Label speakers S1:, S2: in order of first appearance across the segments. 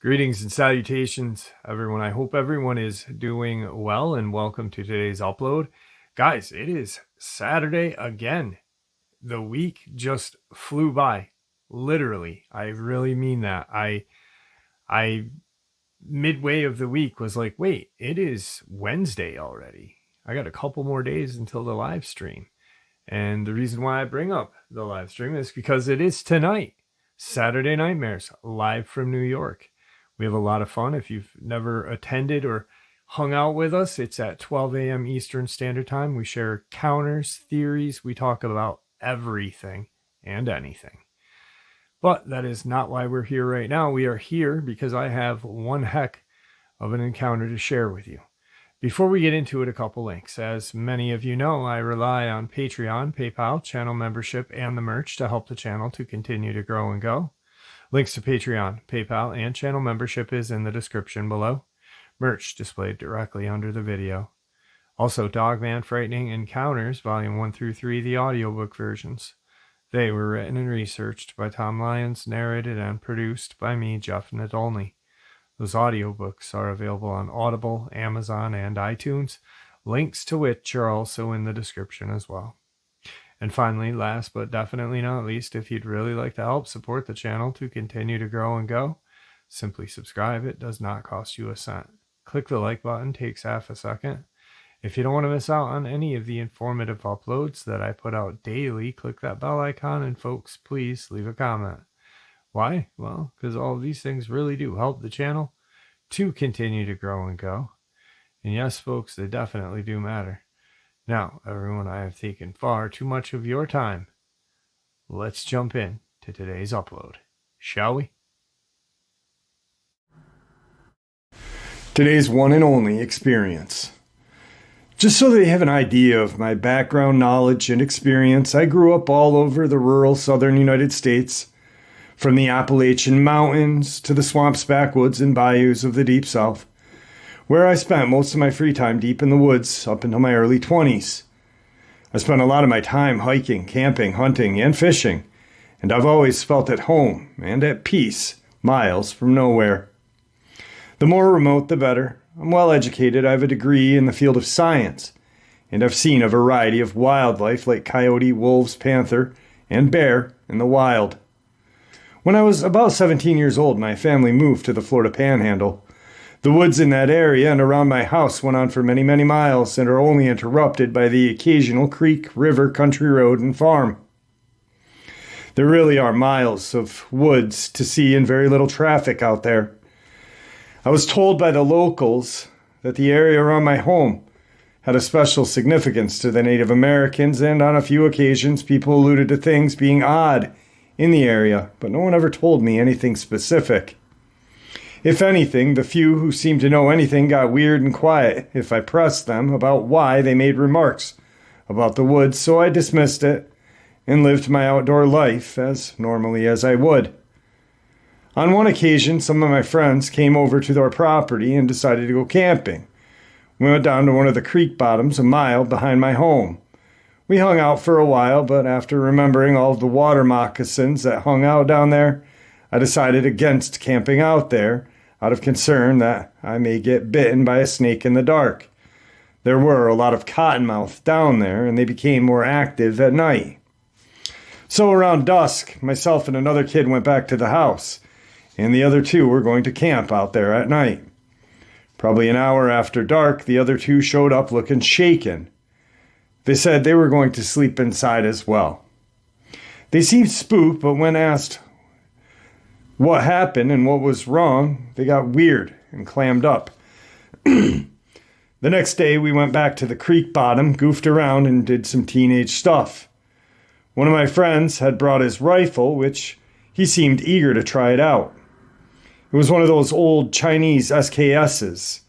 S1: Greetings and salutations, everyone. I hope everyone is doing well, and welcome to today's upload. Guys, it is Saturday again. The week just flew by. Literally. I really mean that. I midway of the week was like, wait, it is Wednesday already. I got a couple more days until the live stream. And the reason why I bring up the live stream is because it is tonight. Saturday Nightmares, live from New York. We have a lot of fun. If you've never attended or hung out with us, it's at 12 a.m. Eastern Standard Time. We share counters, theories. We talk about everything and anything. But that is not why we're here right now. We are here because I have one heck of an encounter to share with you. Before we get into it, a couple links. As many of you know, I rely on Patreon, PayPal, channel membership, and the merch to help the channel to continue to grow and go. Links to Patreon, PayPal, and channel membership is in the description below. Merch displayed directly under the video. Also, Dogman Frightening Encounters, Volume 1 through 3, the audiobook versions. They were written and researched by Tom Lyons, narrated and produced by me, Jeff Nadolny. Those audiobooks are available on Audible, Amazon, and iTunes, links to which are also in the description as well. And finally, last but definitely not least, if you'd really like to help support the channel to continue to grow and go, simply subscribe. It does not cost you a cent. Click the like button, takes half a second. If you don't want to miss out on any of the informative uploads that I put out daily, click that bell icon, and folks, please leave a comment. Why? Well, because all of these things really do help the channel to continue to grow and go. And yes, folks, they definitely do matter. Now, everyone, I have taken far too much of your time. Let's jump in to today's upload, shall we? Today's one and only experience. Just so that you have an idea of my background knowledge and experience, I grew up all over the rural southern United States, from the Appalachian Mountains to the swamps, backwoods, and bayous of the Deep South, where I spent most of my free time deep in the woods up until my early 20s. I spent a lot of my time hiking, camping, hunting, and fishing, and I've always felt at home and at peace, miles from nowhere. The more remote, the better. I'm well educated. I have a degree in the field of science, and I've seen a variety of wildlife like coyote, wolves, panther, and bear in the wild. When I was about 17 years old, my family moved to the Florida Panhandle. The woods in that area and around my house went on for many, many miles and are only interrupted by the occasional creek, river, country road, and farm. There really are miles of woods to see and very little traffic out there. I was told by the locals that the area around my home had a special significance to the Native Americans, and on a few occasions people alluded to things being odd in the area, but no one ever told me anything specific. If anything, the few who seemed to know anything got weird and quiet if I pressed them about why they made remarks about the woods, so I dismissed it and lived my outdoor life as normally as I would. On one occasion, some of my friends came over to our property and decided to go camping. We went down to one of the creek bottoms a mile behind my home. We hung out for a while, but after remembering all of the water moccasins that hung out down there, I decided against camping out there out of concern that I may get bitten by a snake in the dark. There were a lot of cottonmouth down there, and they became more active at night. So around dusk, myself and another kid went back to the house, and the other two were going to camp out there at night. Probably an hour after dark, the other two showed up looking shaken. They said they were going to sleep inside as well. They seemed spooked, but when asked what happened and what was wrong, they got weird and clammed up. The next day, we went back to the creek bottom, goofed around, and did some teenage stuff. One of my friends had brought his rifle, which he seemed eager to try it out. It was one of those old Chinese SKSs.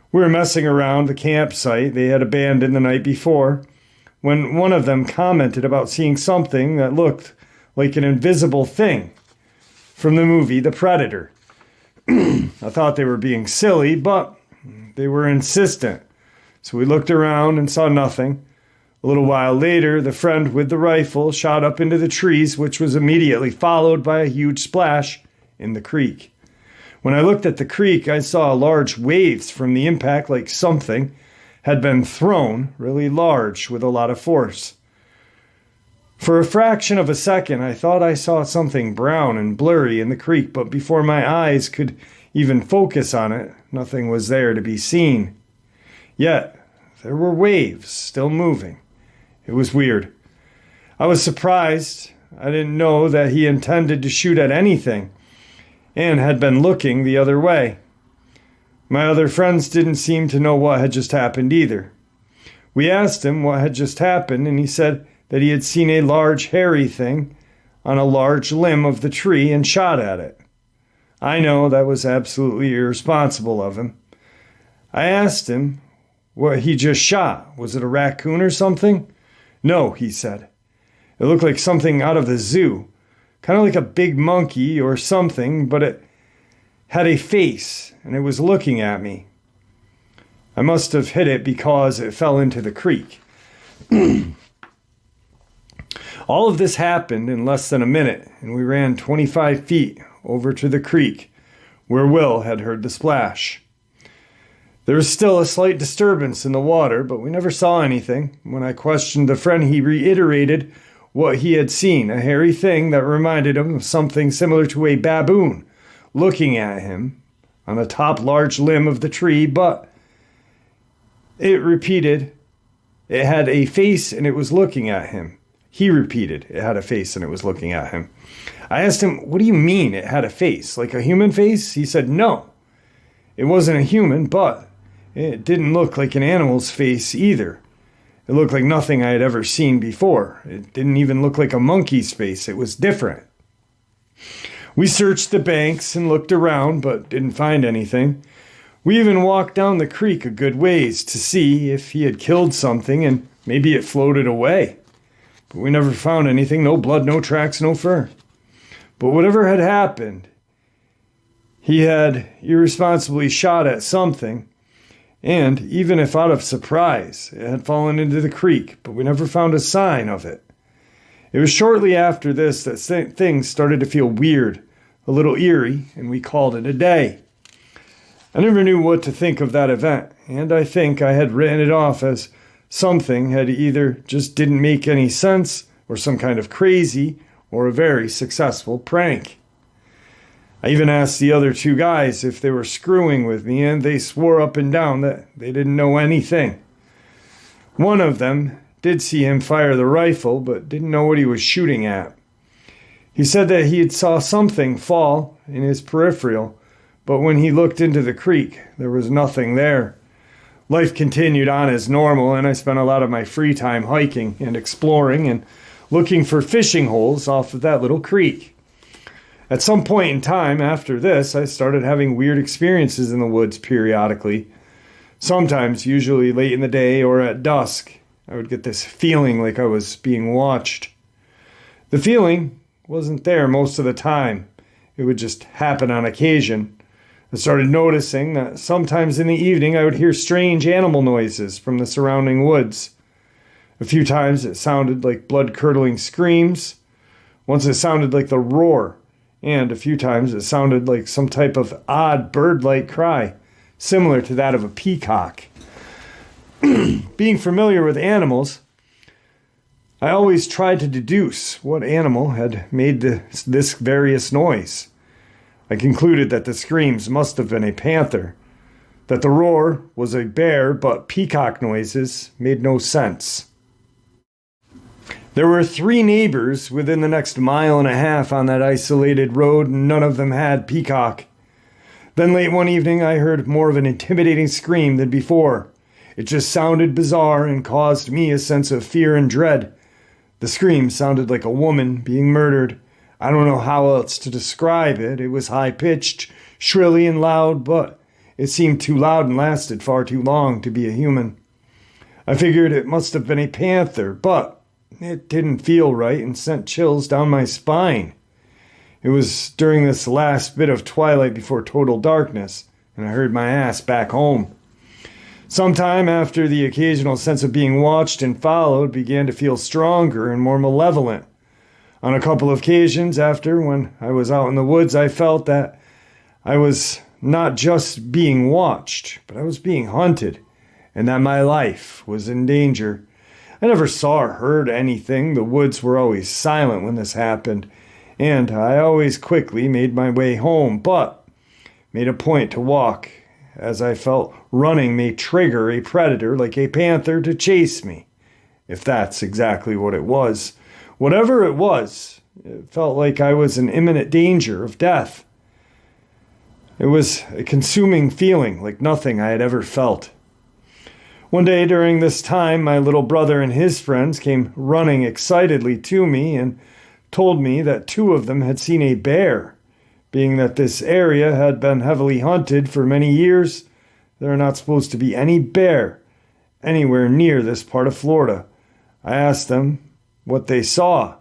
S1: We were messing around the campsite they had abandoned the night before when one of them commented about seeing something that looked like an invisible thing from the movie The Predator. I thought they were being silly, but they were insistent. So we looked around and saw nothing. A little while later, the friend with the rifle shot up into the trees, which was immediately followed by a huge splash in the creek. When I looked at the creek, I saw large waves from the impact, like something had been thrown really large with a lot of force. For a fraction of a second, I thought I saw something brown and blurry in the creek, but before my eyes could even focus on it, nothing was there to be seen. Yet, there were waves still moving. It was weird. I was surprised. I didn't know that he intended to shoot at anything and had been looking the other way. My other friends didn't seem to know what had just happened either. We asked him what had just happened, and he said that he had seen a large hairy thing on a large limb of the tree and shot at it. I know that was absolutely irresponsible of him. I asked him what he just shot. Was it a raccoon or something? No, he said. It looked like something out of the zoo, kind of like a big monkey or something, but it had a face and it was looking at me. I must have hit it because it fell into the creek. All of this happened in less than a minute, and we ran 25 feet over to the creek where Will had heard the splash. There was still a slight disturbance in the water, but we never saw anything. When I questioned the friend, he reiterated what he had seen, a hairy thing that reminded him of something similar to a baboon looking at him on the top large limb of the tree, but it repeated it had a face and it was looking at him. He repeated it had a face and it was looking at him. I asked him, what do you mean it had a face? Like a human face? He said, no. It wasn't a human, but it didn't look like an animal's face either. It looked like nothing I had ever seen before. It didn't even look like a monkey's face. It was different. We searched the banks and looked around, but didn't find anything. We even walked down the creek a good ways to see if he had killed something and maybe it floated away. But we never found anything, no blood, no tracks, no fur. But whatever had happened, he had irresponsibly shot at something, and even if out of surprise, it had fallen into the creek, but we never found a sign of it. It was shortly after this that things started to feel weird, a little eerie, and we called it a day. I never knew what to think of that event, and I think I had written it off as something had either just didn't make any sense, or some kind of crazy, or a very successful prank. I even asked the other two guys if they were screwing with me, and they swore up and down that they didn't know anything. One of them did see him fire the rifle, but didn't know what he was shooting at. He said that he had saw something fall in his peripheral, but when he looked into the creek, there was nothing there. Life continued on as normal, and I spent a lot of my free time hiking and exploring and looking for fishing holes off of that little creek. At some point in time after this, I started having weird experiences in the woods periodically. Sometimes, usually late in the day or at dusk, I would get this feeling like I was being watched. The feeling wasn't there most of the time. It would just happen on occasion. I started noticing that sometimes in the evening I would hear strange animal noises from the surrounding woods. A few times it sounded like blood-curdling screams. Once it sounded like the roar, and a few times it sounded like some type of odd bird-like cry, similar to that of a peacock. Being familiar with animals, I always tried to deduce what animal had made this various noise. I concluded that the screams must have been a panther, that the roar was a bear, but peacock noises made no sense. There were 3 neighbors within the next mile and a half on that isolated road, and none of them had peacock. Then late one evening, I heard more of an intimidating scream than before. It just sounded bizarre and caused me a sense of fear and dread. The scream sounded like a woman being murdered. I don't know how else to describe it. It was high-pitched, shrilly and loud, but it seemed too loud and lasted far too long to be a human. I figured it must have been a panther, but it didn't feel right and sent chills down my spine. It was during this last bit of twilight before total darkness, and I heard my ass back home. Sometime after, the occasional sense of being watched and followed began to feel stronger and more malevolent. On a couple of occasions after, when I was out in the woods, I felt that I was not just being watched, but I was being hunted, and that my life was in danger. I never saw or heard anything. The woods were always silent when this happened, and I always quickly made my way home, but made a point to walk, as I felt running may trigger a predator like a panther to chase me, if that's exactly what it was. Whatever it was, it felt like I was in imminent danger of death. It was a consuming feeling like nothing I had ever felt. One day during this time, my little brother and his friends came running excitedly to me and told me that two of them had seen a bear. Being that this area had been heavily hunted for many years, there are not supposed to be any bear anywhere near this part of Florida. I asked them what they saw.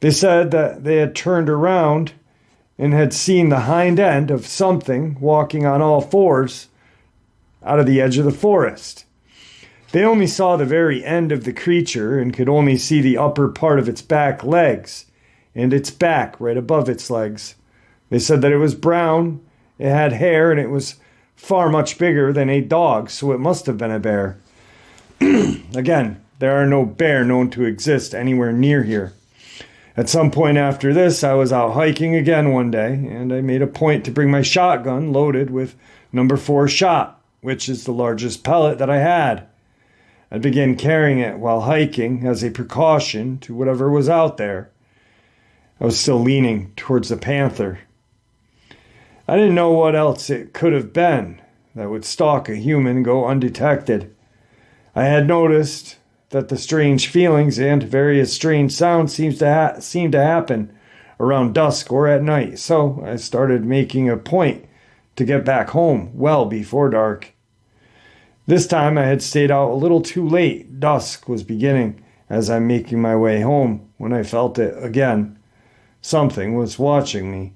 S1: They said that they had turned around and had seen the hind end of something walking on all fours out of the edge of the forest. They only saw the very end of the creature and could only see the upper part of its back legs and its back right above its legs. They said that it was brown, it had hair, and it was far much bigger than a dog, so it must have been a bear. Again, there are no bear known to exist anywhere near here. At some point after this, I was out hiking again one day, and I made a point to bring my shotgun loaded with number 4 shot, which is the largest pellet that I had. I began carrying it while hiking as a precaution to whatever was out there. I was still leaning towards the panther. I didn't know what else it could have been that would stalk a human and go undetected. I had noticed that the strange feelings and various strange sounds seem to happen around dusk or at night, so I started making a point to get back home well before dark. This time I had stayed out a little too late. Dusk was beginning as I'm making my way home when I felt it again. Something was watching me.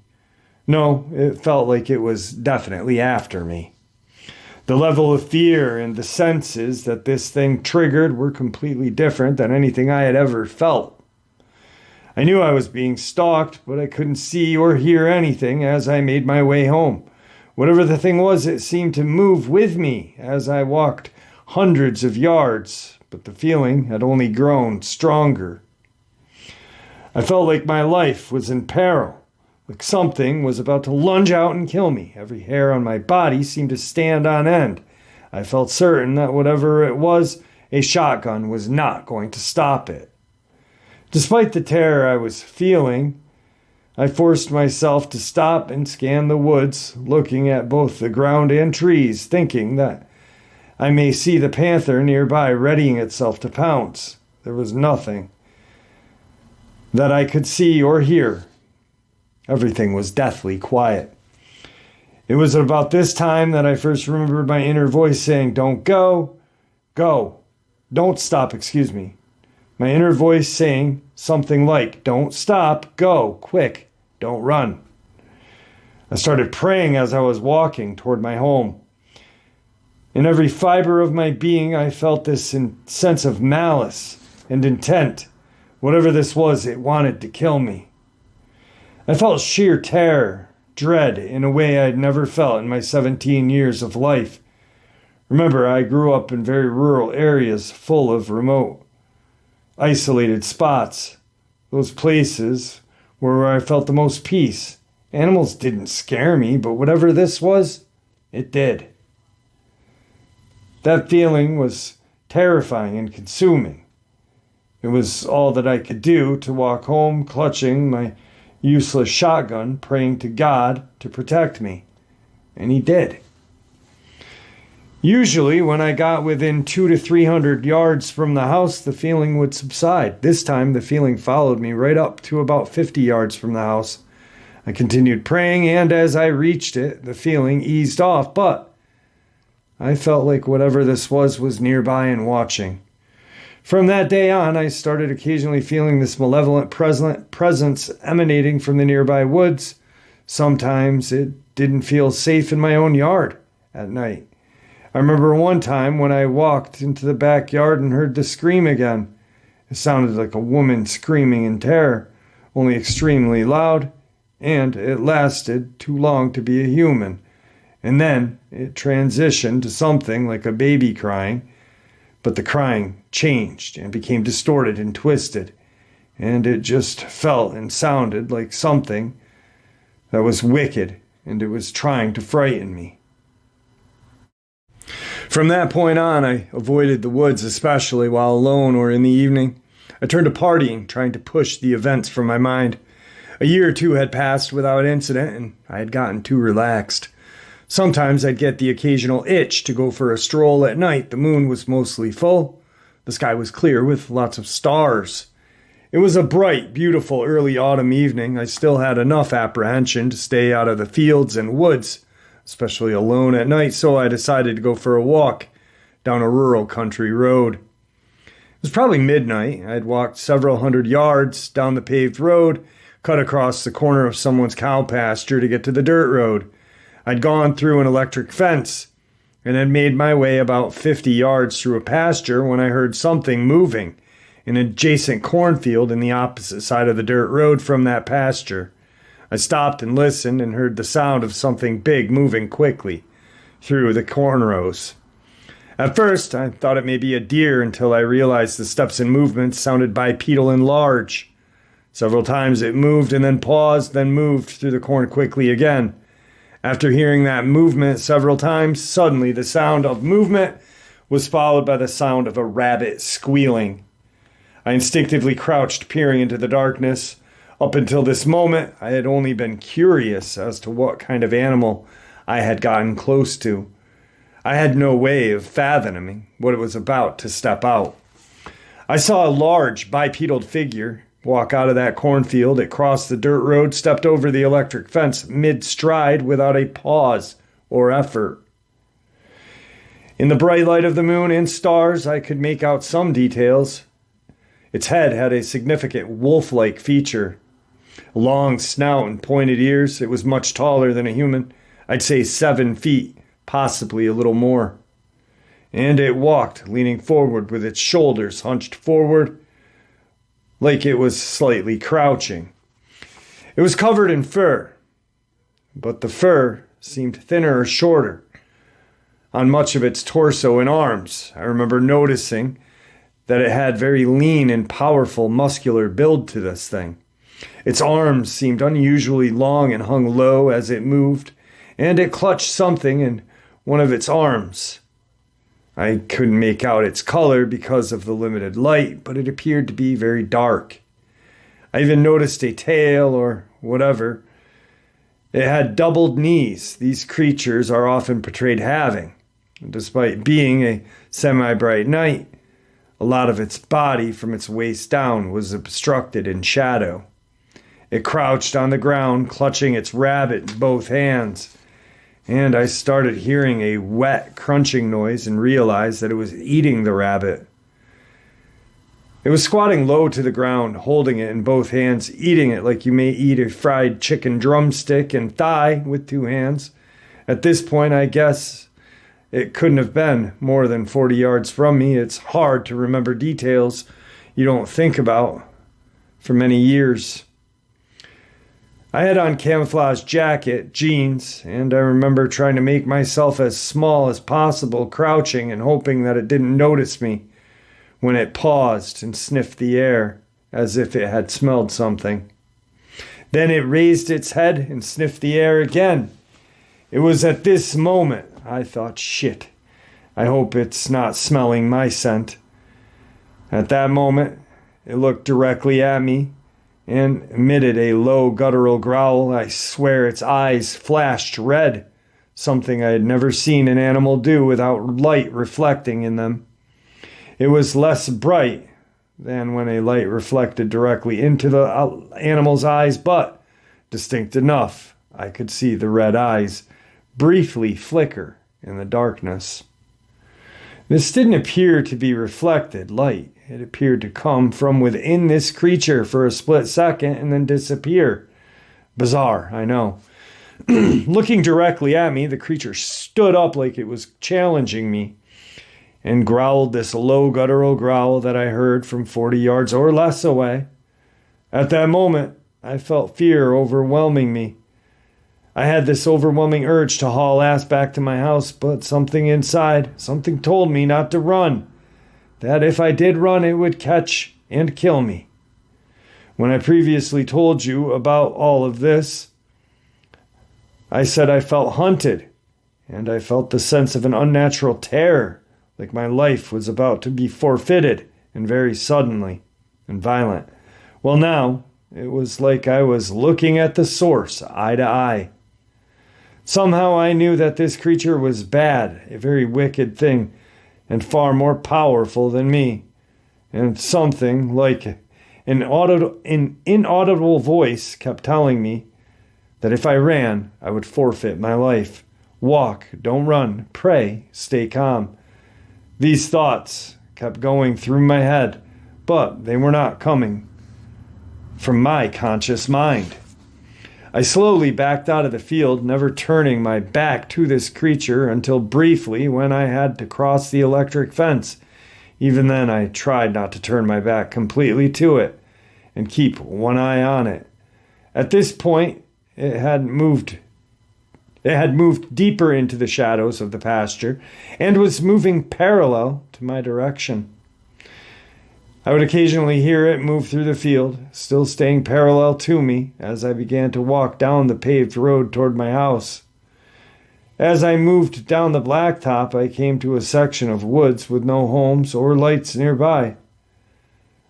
S1: No, it felt like it was definitely after me. The level of fear and the senses that this thing triggered were completely different than anything I had ever felt. I knew I was being stalked, but I couldn't see or hear anything as I made my way home. Whatever the thing was, it seemed to move with me as I walked hundreds of yards, but the feeling had only grown stronger. I felt like my life was in peril. Like something was about to lunge out and kill me. Every hair on my body seemed to stand on end. I felt certain that whatever it was, a shotgun was not going to stop it. Despite the terror I was feeling, I forced myself to stop and scan the woods, looking at both the ground and trees, thinking that I may see the panther nearby readying itself to pounce. There was nothing that I could see or hear. Everything was deathly quiet. It was about this time that I first remembered my inner voice saying, "Don't go, go, don't stop," My inner voice saying something like, "Don't stop, go, quick, don't run." I started praying as I was walking toward my home. In every fiber of my being, I felt this sense of malice and intent. Whatever this was, it wanted to kill me. I felt sheer terror, dread, in a way I'd never felt in my 17 years of life. Remember, I grew up in very rural areas full of remote, isolated spots. Those places were where I felt the most peace. Animals didn't scare me, but whatever this was, it did. That feeling was terrifying and consuming. It was all that I could do to walk home clutching my useless shotgun, praying to God to protect me. And he did. Usually, when I got within 200 to 300 yards from the house, the feeling would subside. This time, the feeling followed me right up to about 50 yards from the house. I continued praying, and as I reached it, the feeling eased off, but I felt like whatever this was nearby and watching. From that day on, I started occasionally feeling this malevolent presence emanating from the nearby woods. Sometimes it didn't feel safe in my own yard at night. I remember one time when I walked into the backyard and heard the scream again. It sounded like a woman screaming in terror, only extremely loud, and it lasted too long to be a human. And then it transitioned to something like a baby crying, but the crying changed and became distorted and twisted, and it just felt and sounded like something that was wicked, and it was trying to frighten me. From that point on, I avoided the woods, especially while alone or in the evening. I turned to partying, trying to push the events from my mind. A year or two had passed without incident, and I had gotten too relaxed. Sometimes I'd get the occasional itch to go for a stroll at night. The moon was mostly full. The sky was clear with lots of stars. It was a bright, beautiful early autumn evening. I still had enough apprehension to stay out of the fields and woods, especially alone at night, so I decided to go for a walk down a rural country road. It was probably midnight. I'd walked several hundred yards down the paved road, cut across the corner of someone's cow pasture to get to the dirt road. I'd gone through an electric fence and had made my way about 50 yards through a pasture when I heard something moving in an adjacent cornfield in the opposite side of the dirt road from that pasture. I stopped and listened and heard the sound of something big moving quickly through the corn rows. At first, I thought it may be a deer until I realized the steps and movements sounded bipedal and large. Several times it moved and then paused, then moved through the corn quickly again. After hearing that movement several times, suddenly the sound of movement was followed by the sound of a rabbit squealing. I instinctively crouched, peering into the darkness. Up until this moment, I had only been curious as to what kind of animal I had gotten close to. I had no way of fathoming what it was about to step out. I saw a large bipedal figure walk out of that cornfield. It crossed the dirt road, stepped over the electric fence mid-stride without a pause or effort. In the bright light of the moon and stars, I could make out some details. Its head had a significant wolf-like feature. A long snout and pointed ears. It was much taller than a human. I'd say 7 feet. Possibly a little more. And it walked, leaning forward with its shoulders hunched forward, like it was slightly crouching. It was covered in fur, but the fur seemed thinner or shorter on much of its torso and arms. I remember noticing that it had very lean and powerful muscular build to this thing. Its arms seemed unusually long and hung low as it moved, and it clutched something in one of its arms. I couldn't make out its color because of the limited light, but it appeared to be very dark. I even noticed a tail or whatever. It had doubled knees. These creatures are often portrayed having. Despite being a semi-bright night, a lot of its body from its waist down was obstructed in shadow. It crouched on the ground, clutching its rabbit in both hands. And I started hearing a wet crunching noise and realized that it was eating the rabbit. It was squatting low to the ground, holding it in both hands, eating it like you may eat a fried chicken drumstick and thigh with 2 hands. At this point, I guess it couldn't have been more than 40 yards from me. It's hard to remember details you don't think about for many years. I had on camouflage jacket, jeans, and I remember trying to make myself as small as possible, crouching and hoping that it didn't notice me when it paused and sniffed the air as if it had smelled something. Then it raised its head and sniffed the air again. It was at this moment I thought, shit, I hope it's not smelling my scent. At that moment, it looked directly at me and emitted a low guttural growl. I swear its eyes flashed red, something I had never seen an animal do without light reflecting in them. It was less bright than when a light reflected directly into the animal's eyes, but distinct enough I could see the red eyes briefly flicker in the darkness. This didn't appear to be reflected light. It appeared to come from within this creature for a split second and then disappear. Bizarre, I know. Looking directly at me, the creature stood up like it was challenging me and growled this low guttural growl that I heard from 40 yards or less away. At that moment, I felt fear overwhelming me. I had this overwhelming urge to haul ass back to my house, but something inside, something told me not to run, that if I did run, it would catch and kill me. When I previously told you about all of this, I said I felt hunted, and I felt the sense of an unnatural terror, like my life was about to be forfeited, and very suddenly and violent. Well, now, it was like I was looking at the source, eye to eye. Somehow I knew that this creature was bad, a very wicked thing, and far more powerful than me. And something like an inaudible voice kept telling me that if I ran, I would forfeit my life. Walk, don't run, pray, stay calm. These thoughts kept going through my head, but they were not coming from my conscious mind. I slowly backed out of the field, never turning my back to this creature until briefly when I had to cross the electric fence. Even then, I tried not to turn my back completely to it and keep one eye on it. At this point, it had moved deeper into the shadows of the pasture and was moving parallel to my direction. I would occasionally hear it move through the field, still staying parallel to me as I began to walk down the paved road toward my house. As I moved down the blacktop, I came to a section of woods with no homes or lights nearby.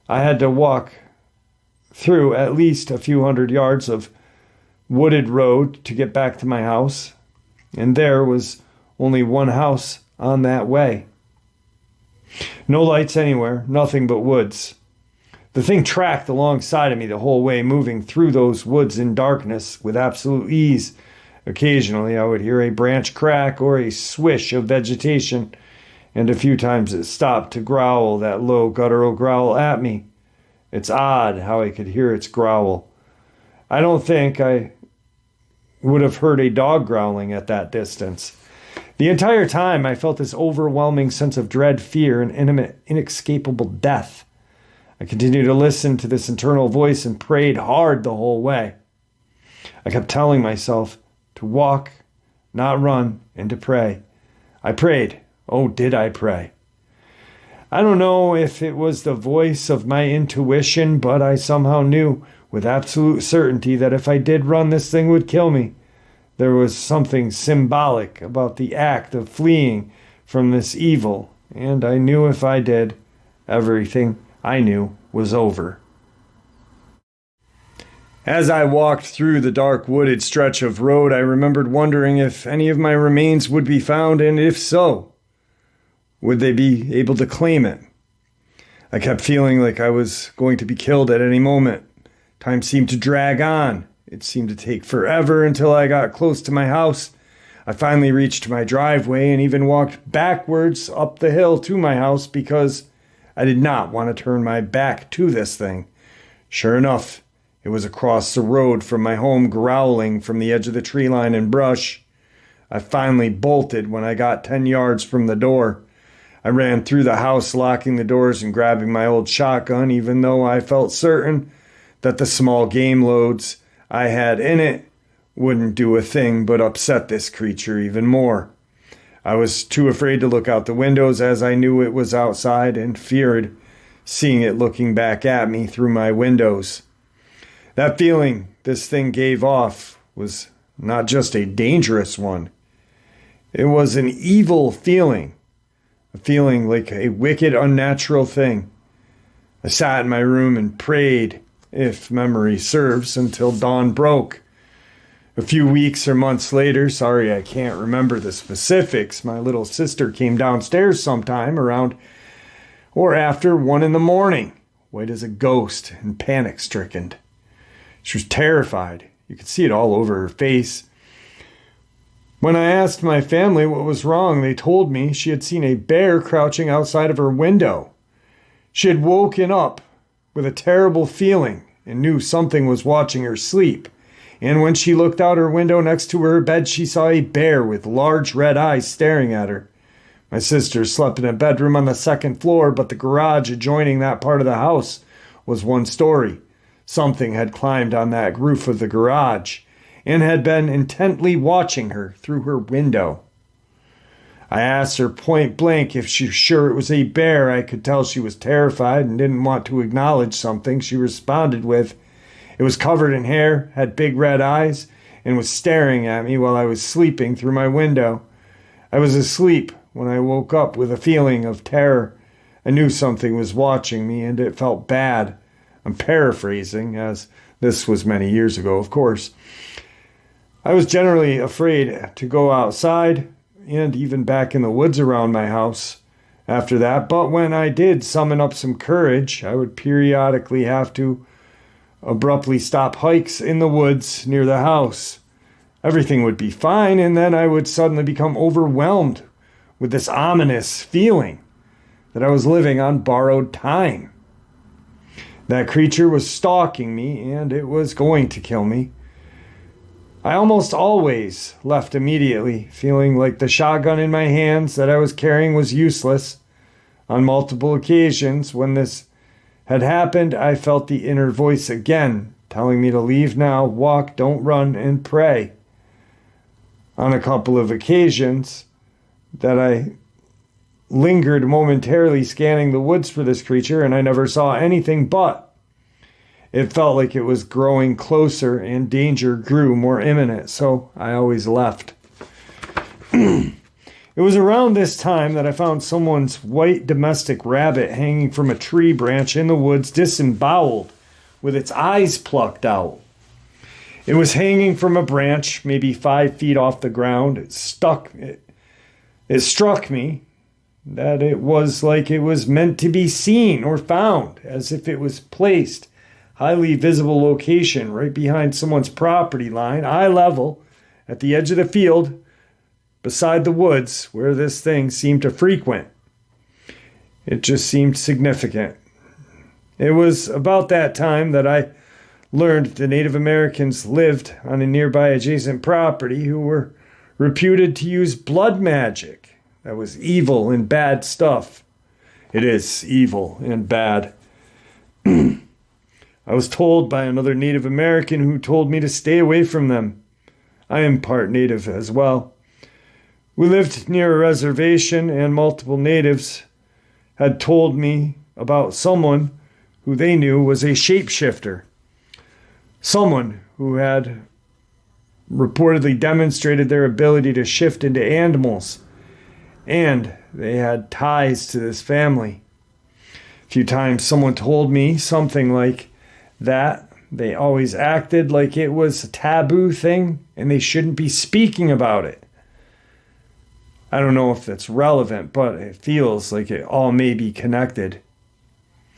S1: I had to walk through at least a few hundred yards of wooded road to get back to my house, and there was only one house on that way. No lights anywhere, nothing but woods. The thing tracked alongside of me the whole way, moving through those woods in darkness with absolute ease. Occasionally I would hear a branch crack or a swish of vegetation, and a few times it stopped to growl that low guttural growl at me. It's odd how I could hear its growl. I don't think I would have heard a dog growling at that distance. The entire time, I felt this overwhelming sense of dread, fear, and inescapable death. I continued to listen to this internal voice and prayed hard the whole way. I kept telling myself to walk, not run, and to pray. I prayed. Oh, did I pray? I don't know if it was the voice of my intuition, but I somehow knew with absolute certainty that if I did run, this thing would kill me. There was something symbolic about the act of fleeing from this evil, and I knew if I did, everything I knew was over. As I walked through the dark wooded stretch of road, I remembered wondering if any of my remains would be found, and if so, would they be able to claim it? I kept feeling like I was going to be killed at any moment. Time seemed to drag on. It seemed to take forever until I got close to my house. I finally reached my driveway and even walked backwards up the hill to my house because I did not want to turn my back to this thing. Sure enough, it was across the road from my home, growling from the edge of the tree line and brush. I finally bolted when I got 10 yards from the door. I ran through the house, locking the doors and grabbing my old shotgun, even though I felt certain that the small game loads I had in it wouldn't do a thing but upset this creature even more. I was too afraid to look out the windows as I knew it was outside and feared seeing it looking back at me through my windows. That feeling this thing gave off was not just a dangerous one. It was an evil feeling, a feeling like a wicked, unnatural thing. I sat in my room and prayed, if memory serves, until dawn broke. A few weeks or months later, sorry I can't remember the specifics, my little sister came downstairs sometime around or after 1 a.m, white as a ghost and panic-stricken. She was terrified. You could see it all over her face. When I asked my family what was wrong, they told me she had seen a bear crouching outside of her window. She had woken up with a terrible feeling and knew something was watching her sleep, and when she looked out her window next to her bed, she saw a bear with large red eyes staring at her. My sister slept in a bedroom on the second floor, but the garage adjoining that part of the house was one story. Something had climbed on that roof of the garage and had been intently watching her through her window. I asked her point blank if she was sure it was a bear. I could tell she was terrified and didn't want to acknowledge something. She responded with, "It was covered in hair, had big red eyes, and was staring at me while I was sleeping through my window. I was asleep when I woke up with a feeling of terror. I knew something was watching me, and it felt bad." I'm paraphrasing, as this was many years ago, of course. I was generally afraid to go outside and even back in the woods around my house after that, but when I did summon up some courage, I would periodically have to abruptly stop hikes in the woods near the house. Everything would be fine, and then I would suddenly become overwhelmed with this ominous feeling that I was living on borrowed time. That creature was stalking me, and it was going to kill me. I almost always left immediately, feeling like the shotgun in my hands that I was carrying was useless. On multiple occasions, when this had happened, I felt the inner voice again, telling me to leave now, walk, don't run, and pray. On a couple of occasions that I lingered momentarily scanning the woods for this creature, and I never saw anything, but it felt like it was growing closer and danger grew more imminent, so I always left. It was around this time that I found someone's white domestic rabbit hanging from a tree branch in the woods, disemboweled, with its eyes plucked out. It was hanging from a branch, maybe 5 feet off the ground. It struck me that it was like it was meant to be seen or found, as if it was placed highly visible location right behind someone's property line, eye level, at the edge of the field, beside the woods where this thing seemed to frequent. It just seemed significant. It was about that time that I learned the Native Americans lived on a nearby adjacent property who were reputed to use blood magic. That was evil and bad stuff. It is evil and bad. I was told by another Native American who told me to stay away from them. I am part Native as well. We lived near a reservation, and multiple natives had told me about someone who they knew was a shapeshifter. Someone who had reportedly demonstrated their ability to shift into animals, and they had ties to this family. A few times someone told me something like that. They always acted like it was a taboo thing and they shouldn't be speaking about it. I don't know if that's relevant, but it feels like it all may be connected.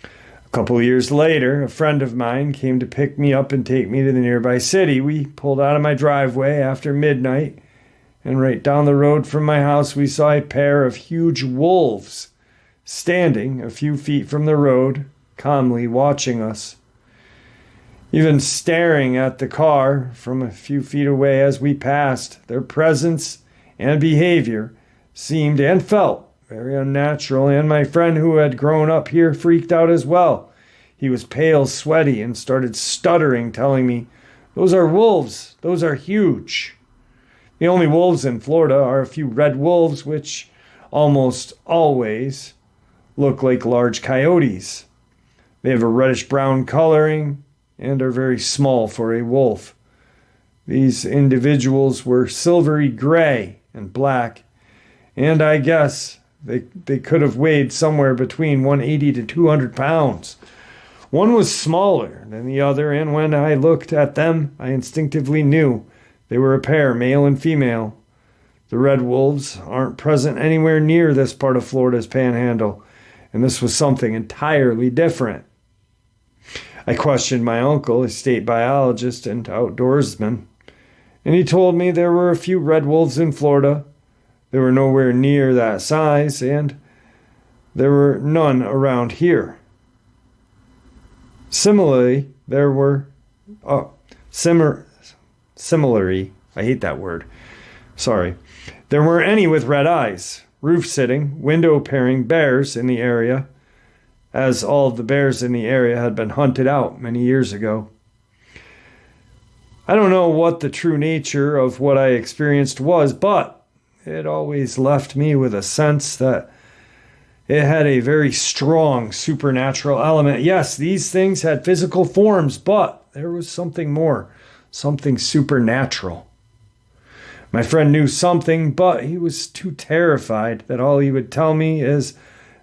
S1: A couple of years later, a friend of mine came to pick me up and take me to the nearby city. We pulled out of my driveway after midnight, and right down the road from my house we saw a pair of huge wolves standing a few feet from the road, calmly watching us, even staring at the car from a few feet away as we passed. Their presence and behavior seemed and felt very unnatural, and my friend who had grown up here freaked out as well. He was pale, sweaty, and started stuttering, telling me, "Those are wolves. Those are huge." The only wolves in Florida are a few red wolves, which almost always look like large coyotes. They have a reddish-brown coloring and are very small for a wolf. These individuals were silvery gray and black, and I guess they could have weighed somewhere between 180 to 200 pounds. One was smaller than the other, and when I looked at them, I instinctively knew they were a pair, male and female. The red wolves aren't present anywhere near this part of Florida's panhandle, and this was something entirely different. I questioned my uncle, a state biologist and outdoorsman, and he told me there were a few red wolves in Florida. They were nowhere near that size, and there were none around here. Similarly, there were Similarly, I hate that word. Sorry. There weren't any with red eyes, roof-sitting, window-peering bears in the area, as all of the bears in the area had been hunted out many years ago. I don't know what the true nature of what I experienced was, but it always left me with a sense that it had a very strong supernatural element. Yes, these things had physical forms, but there was something more, something supernatural. My friend knew something, but he was too terrified that all he would tell me is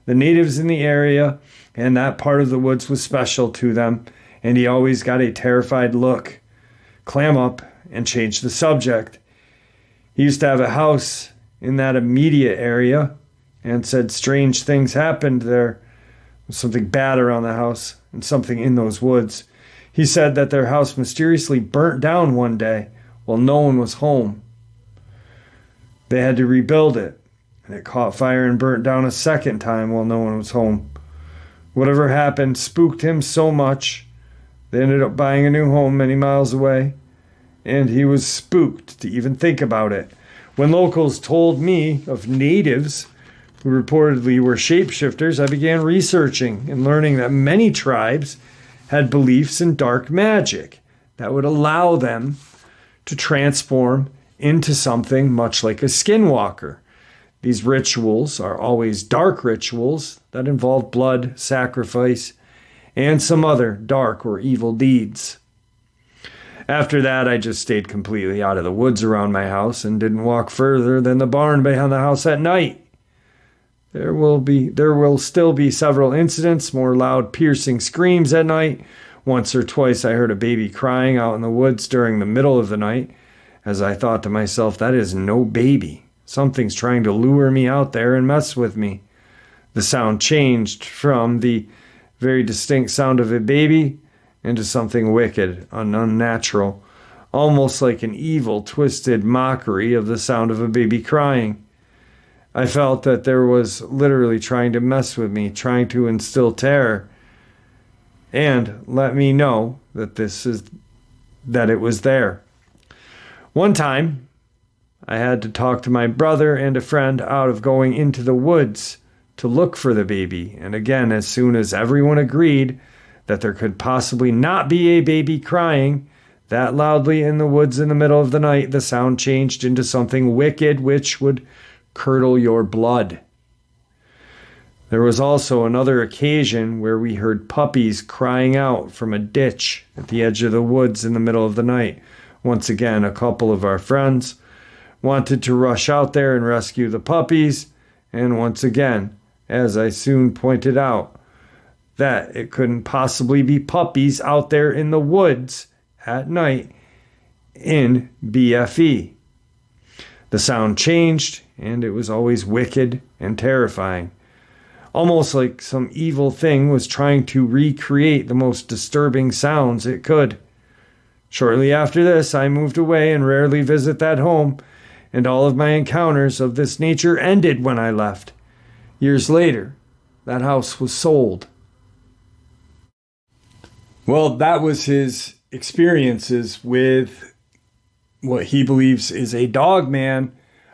S1: the natives in the area and that part of the woods was special to them, and he always got a terrified look, clam up, and change the subject. He used to have a house in that immediate area and said strange things happened there. Something bad around the house and something in those woods. He said that their house mysteriously burnt down one day while no one was home. They had to rebuild it, and it caught fire and burnt down a second time while no one was home. Whatever happened spooked him so much, they ended up buying a new home many miles away, and he was spooked to even think about it. When locals told me of natives who reportedly were shapeshifters, I began researching and learning that many tribes had beliefs in dark magic that would allow them to transform into something much like a skinwalker. These rituals are always dark rituals that involve blood, sacrifice, and some other dark or evil deeds. After that, I just stayed completely out of the woods around my house and didn't walk further than the barn behind the house at night. There will still be several incidents, more loud, piercing screams at night. Once or twice I heard a baby crying out in the woods during the middle of the night, as I thought to myself, that is no baby. Something's trying to lure me out there and mess with me. The sound changed from the very distinct sound of a baby into something wicked and unnatural, almost like an evil, twisted mockery of the sound of a baby crying. I felt that there was literally trying to mess with me, trying to instill terror, and let me know that it was there. One time, I had to talk to my brother and a friend out of going into the woods to look for the baby. And again, as soon as everyone agreed that there could possibly not be a baby crying that loudly in the woods in the middle of the night, the sound changed into something wicked which would curdle your blood. There was also another occasion where we heard puppies crying out from a ditch at the edge of the woods in the middle of the night. Once again, a couple of our friends wanted to rush out there and rescue the puppies, and once again, as I soon pointed out, that it couldn't possibly be puppies out there in the woods at night in BFE. The sound changed, and it was always wicked and terrifying. Almost like some evil thing was trying to recreate the most disturbing sounds it could. Shortly after this, I moved away and rarely visit that home, and all of my encounters of this nature ended when I left. Years later, that house was sold. Well, that was his experiences with what he believes is a dogman.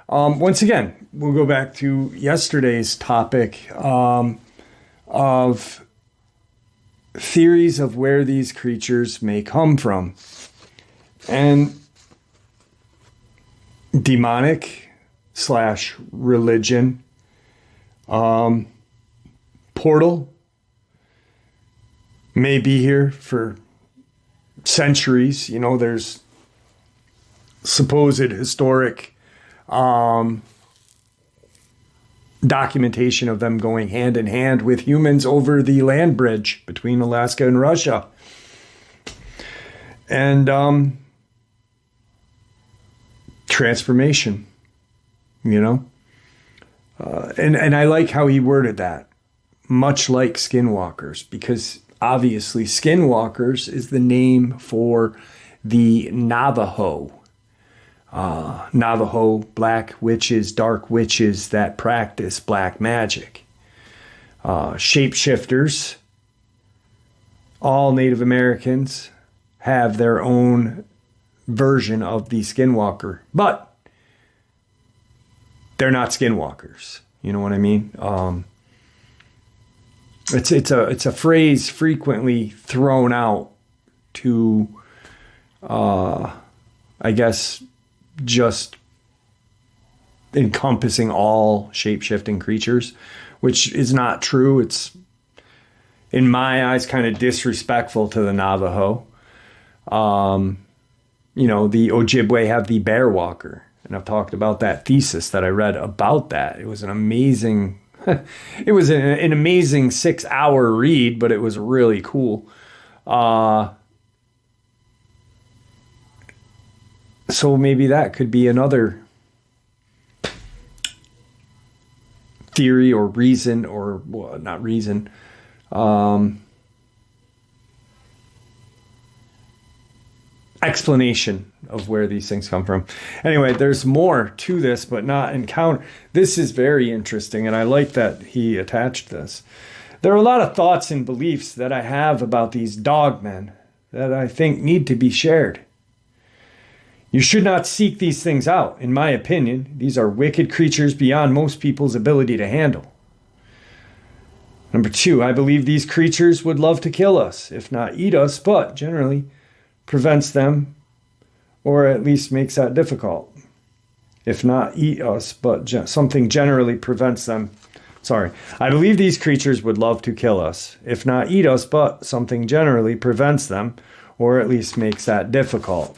S1: Once again, we'll go back to yesterday's topic of theories of where these creatures may come from. And demonic / religion, portal may be here for centuries. You know, there's supposed historic documentation of them going hand in hand with humans over the land bridge between Alaska and Russia. And transformation, you know? And I like how he worded that, much like Skinwalkers, because obviously Skinwalkers is the name for the Navajo. Navajo black witches, dark witches that practice black magic. Shapeshifters, all Native Americans have their own version of the Skinwalker, but they're not Skinwalkers. You know what I mean? It's a phrase frequently thrown out to, I guess, just encompassing all shape-shifting creatures, which is not true. It's, in my eyes, kind of disrespectful to the Navajo. The Ojibwe have the bear walker, and I've talked about that thesis that I read about that. It was an amazing, it was an amazing 6-hour read, but it was really cool. So maybe that could be another theory or reason, or well, not reason. Explanation of where these things come from. Anyway, there's more to this, but not encounter. This is very interesting, and I like that he attached this. There are a lot of thoughts and beliefs that I have about these dogmen that I think need to be shared. You should not seek these things out, in my opinion. These are wicked creatures beyond most people's ability to handle. Number 2, I believe these creatures would love to kill us, if not eat us, but generally prevents them, or at least makes that difficult. If not eat us, but something generally prevents them. Sorry. I believe these creatures would love to kill us, if not eat us, but something generally prevents them, or at least makes that difficult.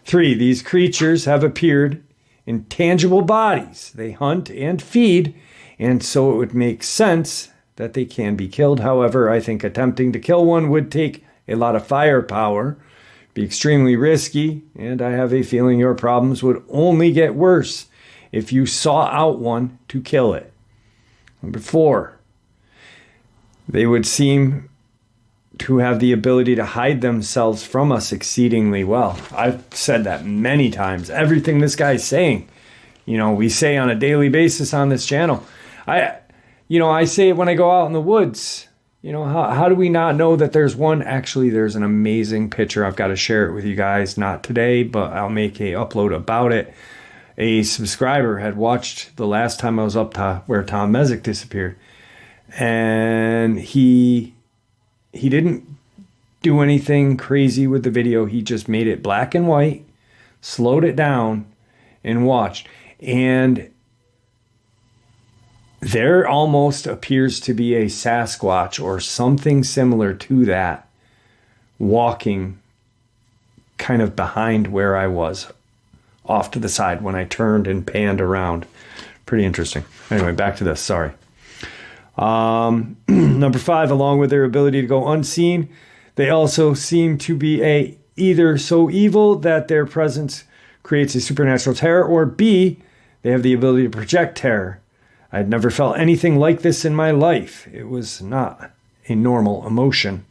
S1: 3, these creatures have appeared in tangible bodies. They hunt and feed, and so it would make sense that they can be killed. However, I think attempting to kill one would take a lot of firepower, be extremely risky, and I have a feeling your problems would only get worse if you sought out one to kill it. Number 4, they would seem to have the ability to hide themselves from us exceedingly well. I've said that many times. Everything this guy's saying, we say on a daily basis on this channel. I say it when I go out in the woods. How do we not know that there's one? Actually, there's an amazing picture. I've got to share it with you guys. Not today, but I'll make a upload about it. A subscriber had watched the last time I was up to where Tom Mezek disappeared. And he didn't do anything crazy with the video. He just made it black and white, slowed it down, and watched. And there almost appears to be a Sasquatch or something similar to that walking kind of behind where I was, off to the side when I turned and panned around. Pretty interesting. Anyway, back to this. Sorry. Number 5, along with their ability to go unseen, they also seem to be either so evil that their presence creates a supernatural terror, or B, they have the ability to project terror. I had never felt anything like this in my life. It was not a normal emotion.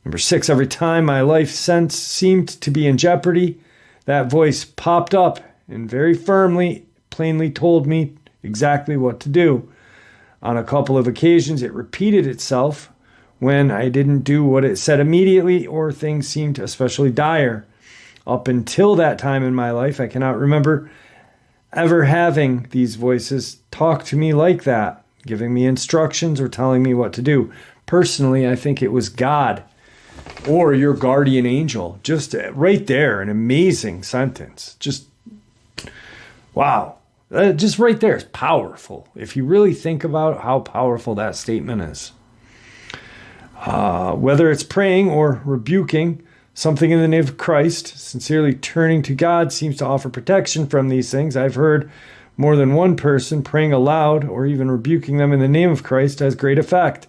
S1: Number 6, every time my life sense seemed to be in jeopardy, that voice popped up and very firmly, plainly told me exactly what to do. On a couple of occasions, it repeated itself when I didn't do what it said immediately, or things seemed especially dire. Up until that time in my life, I cannot remember ever having these voices talk to me like that, giving me instructions or telling me what to do. Personally, I think it was God or your guardian angel. Just right there, an amazing sentence. Just, wow. Just right there is powerful. If you really think about how powerful that statement is. Whether it's praying or rebuking something in the name of Christ, sincerely turning to God seems to offer protection from these things. I've heard more than one person praying aloud or even rebuking them in the name of Christ has great effect.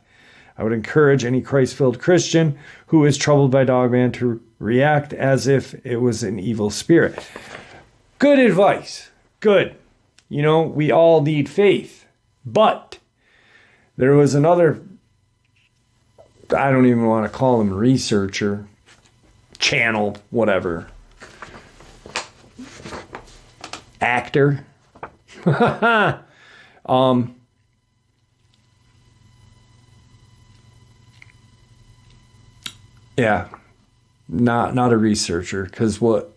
S1: I would encourage any Christ-filled Christian who is troubled by Dogman to react as if it was an evil spirit. Good advice. Good. We all need faith. But there was another, I don't even want to call him researcher, channel, whatever, actor. Yeah, not a researcher, because what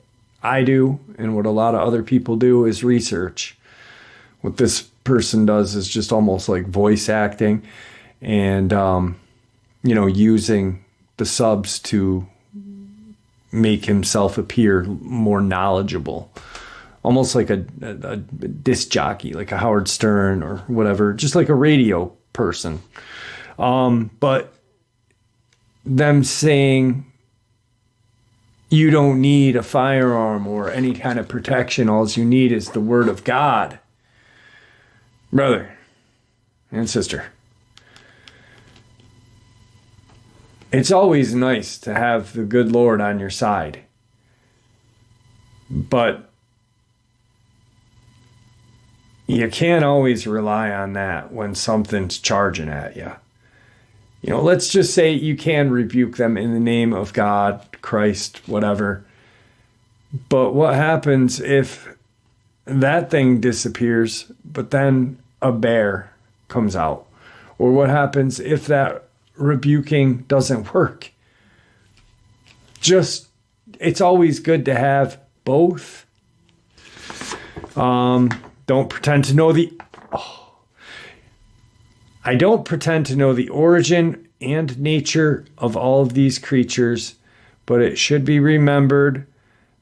S1: I do and what a lot of other people do is research. What this person does is just almost like voice acting and, using the subs to make himself appear more knowledgeable. Almost like a disc jockey, like a Howard Stern or whatever, just like a radio person. But them saying you don't need a firearm or any kind of protection. All you need is the word of God. Brother and sister, it's always nice to have the good Lord on your side. But you can't always rely on that when something's charging at you. Let's just say you can rebuke them in the name of God, Christ, whatever. But what happens if that thing disappears, but then a bear comes out? Or what happens if that rebuking doesn't work? It's always good to have both. Don't pretend to know I don't pretend to know the origin and nature of all of these creatures, but it should be remembered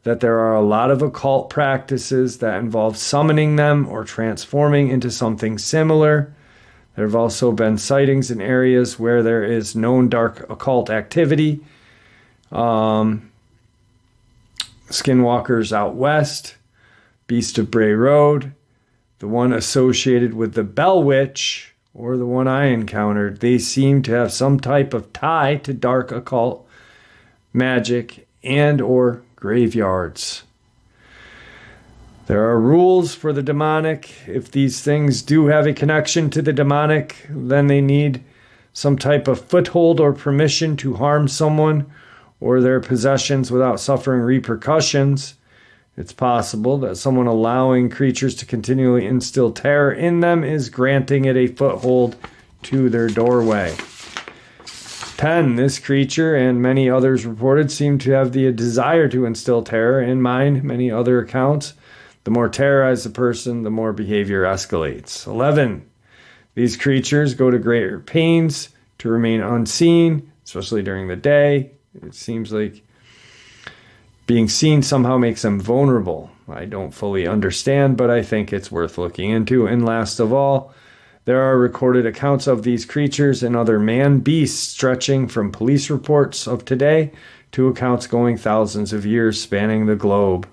S1: that there are a lot of occult practices that involve summoning them or transforming into something similar. There have also been sightings in areas where there is known dark occult activity. Skinwalkers out west, Beast of Bray Road, the one associated with the Bell Witch, or the one I encountered, they seem to have some type of tie to dark occult magic and or graveyards. There are rules for the demonic. If these things do have a connection to the demonic, then they need some type of foothold or permission to harm someone or their possessions without suffering repercussions. It's possible that someone allowing creatures to continually instill terror in them is granting it a foothold to their doorway. 10. This creature and many others reported seem to have the desire to instill terror. In many other accounts, the more terrorized the person, the more behavior escalates. 11. These creatures go to greater pains to remain unseen, especially during the day. It seems like being seen somehow makes them vulnerable. I don't fully understand, but I think it's worth looking into. And last of all, there are recorded accounts of these creatures and other man-beasts stretching from police reports of today to accounts going thousands of years spanning the globe.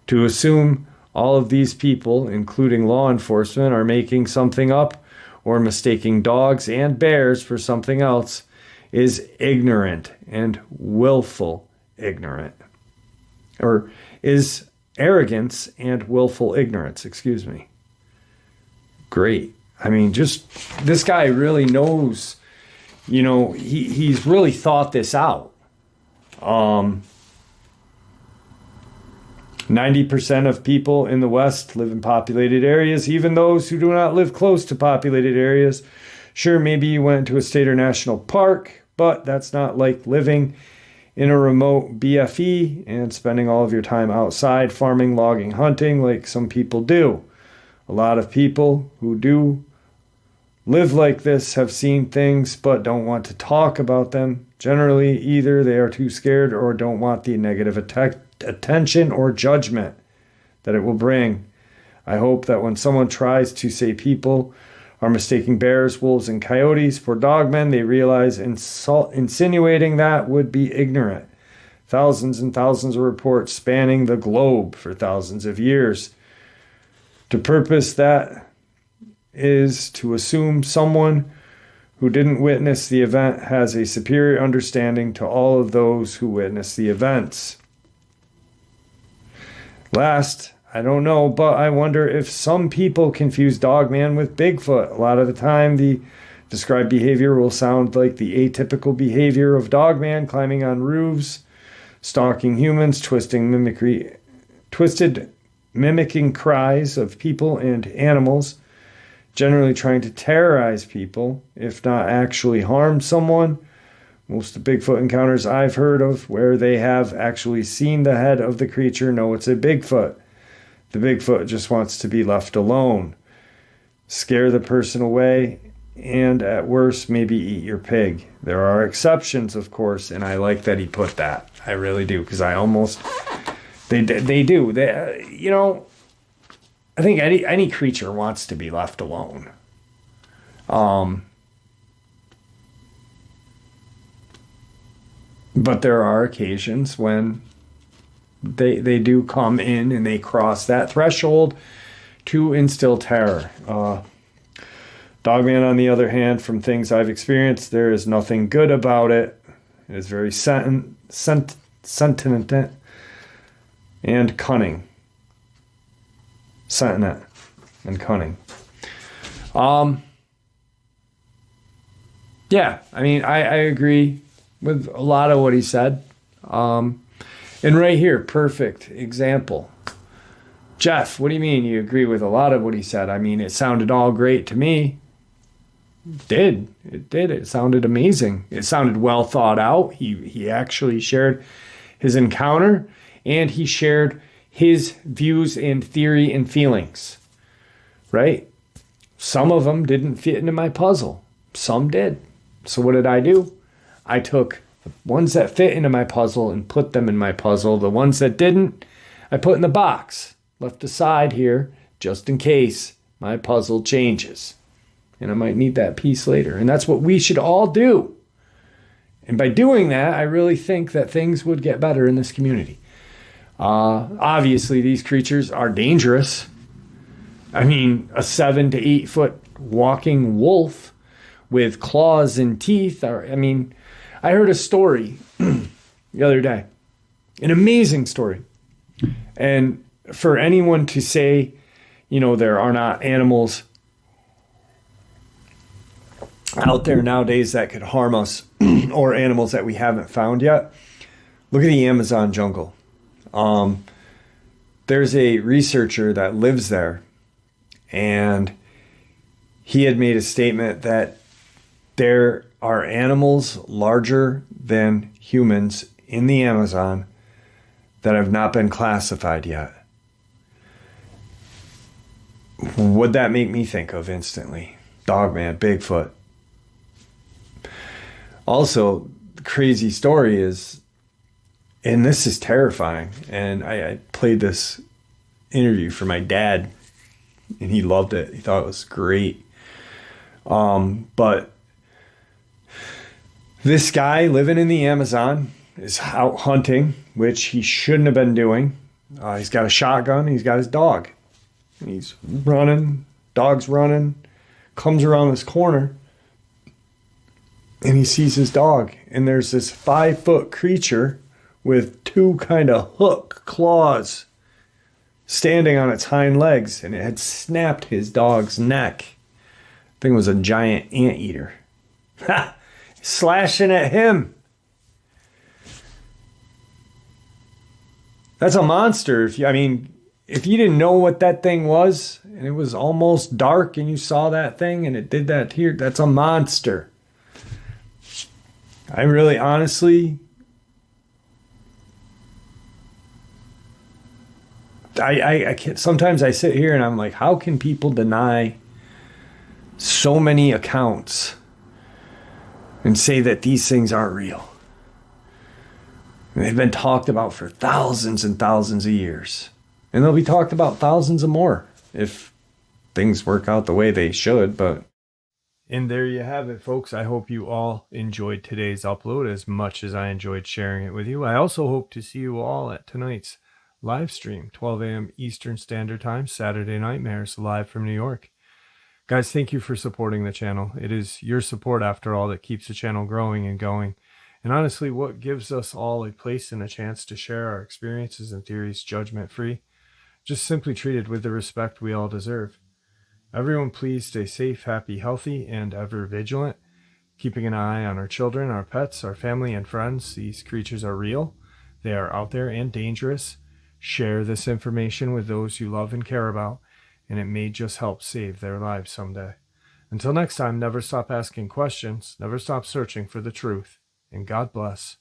S1: To assume all of these people, including law enforcement, are making something up or mistaking dogs and bears for something else is ignorant and willful ignorant. Or is arrogance and willful ignorance, Great. I mean, just this guy really knows, he's really thought this out. 90% of people in the West live in populated areas, even those who do not live close to populated areas. Sure, maybe you went to a state or national park, but that's not like living in a remote BFE and spending all of your time outside farming, logging, hunting like some people do. A lot of people who do live like this have seen things but don't want to talk about them. Generally, either they are too scared or don't want the negative attention or judgment that it will bring. I hope that when someone tries to say people are mistaking bears, wolves, and coyotes for dogmen, they realize insinuating that would be ignorant. Thousands and thousands of reports spanning the globe for thousands of years. The purpose that is to assume someone who didn't witness the event has a superior understanding to all of those who witnessed the events. Last, I don't know, but I wonder if some people confuse Dogman with Bigfoot. A lot of the time, the described behavior will sound like the atypical behavior of Dogman, climbing on roofs, stalking humans, twisted mimicking cries of people and animals, generally trying to terrorize people, if not actually harm someone. Most of the Bigfoot encounters I've heard of where they have actually seen the head of the creature know it's a Bigfoot. The Bigfoot just wants to be left alone. Scare the person away, and at worst, maybe eat your pig. There are exceptions, of course, and I like that he put that. I really do, because they do. I think any creature wants to be left alone. But there are occasions when they do come in and they cross that threshold to instill terror. Dogman, on the other hand, from things I've experienced, there is nothing good about it. It is very sentient and cunning. Sentient and cunning. Yeah, I mean, I agree with a lot of what he said. And right here, perfect example. Jeff, what do you mean you agree with a lot of what he said? I mean, it sounded all great to me. It did. It sounded amazing. It sounded well thought out. He actually shared his encounter, and he shared his views and theory and feelings, right? Some of them didn't fit into my puzzle. Some did. So what did I do? I took the ones that fit into my puzzle and put them in my puzzle. The ones that didn't, I put in the box, left aside here, just in case my puzzle changes. And I might need that piece later. And that's what we should all do. And by doing that, I really think that things would get better in this community. Obviously, these creatures are dangerous. I mean, a 7 to 8 foot walking wolf with claws and teeth. I heard a story the other day, an amazing story. And for anyone to say, there are not animals out there nowadays that could harm us or animals that we haven't found yet, look at the Amazon jungle. There's a researcher that lives there, and he had made a statement that there are animals larger than humans in the Amazon that have not been classified yet. What'd that make me think of instantly? Dogman, Bigfoot. Also, the crazy story is, and this is terrifying, and I played this interview for my dad, and he loved it. He thought it was great. But this guy living in the Amazon is out hunting, which he shouldn't have been doing. He's got a shotgun. He's got his dog. He's running. Dog's running. Comes around this corner, and he sees his dog. And there's this 5-foot creature with 2 kind of hook claws standing on its hind legs, and it had snapped his dog's neck. I think it was a giant anteater. Ha! Slashing at him. That's a monster. If you didn't know what that thing was, and it was almost dark, and you saw that thing, and it did that here, that's a monster. I really, honestly, I can't. Sometimes I sit here and I'm like, how can people deny so many accounts and say that these things aren't real? And they've been talked about for thousands and thousands of years. And they'll be talked about thousands of more if things work out the way they should. And there you have it, folks. I hope you all enjoyed today's upload as much as I enjoyed sharing it with you. I also hope to see you all at tonight's live stream, 12 a.m. Eastern Standard Time, Saturday Nightmares, live from New York. Guys, thank you for supporting the channel. It is your support, after all, that keeps the channel growing and going. And honestly, what gives us all a place and a chance to share our experiences and theories judgment-free, just simply treated with the respect we all deserve. Everyone, please stay safe, happy, healthy, and ever vigilant, keeping an eye on our children, our pets, our family, and friends. These creatures are real. They are out there and dangerous. Share this information with those you love and care about, and it may just help save their lives someday. Until next time, never stop asking questions, never stop searching for the truth. and God bless.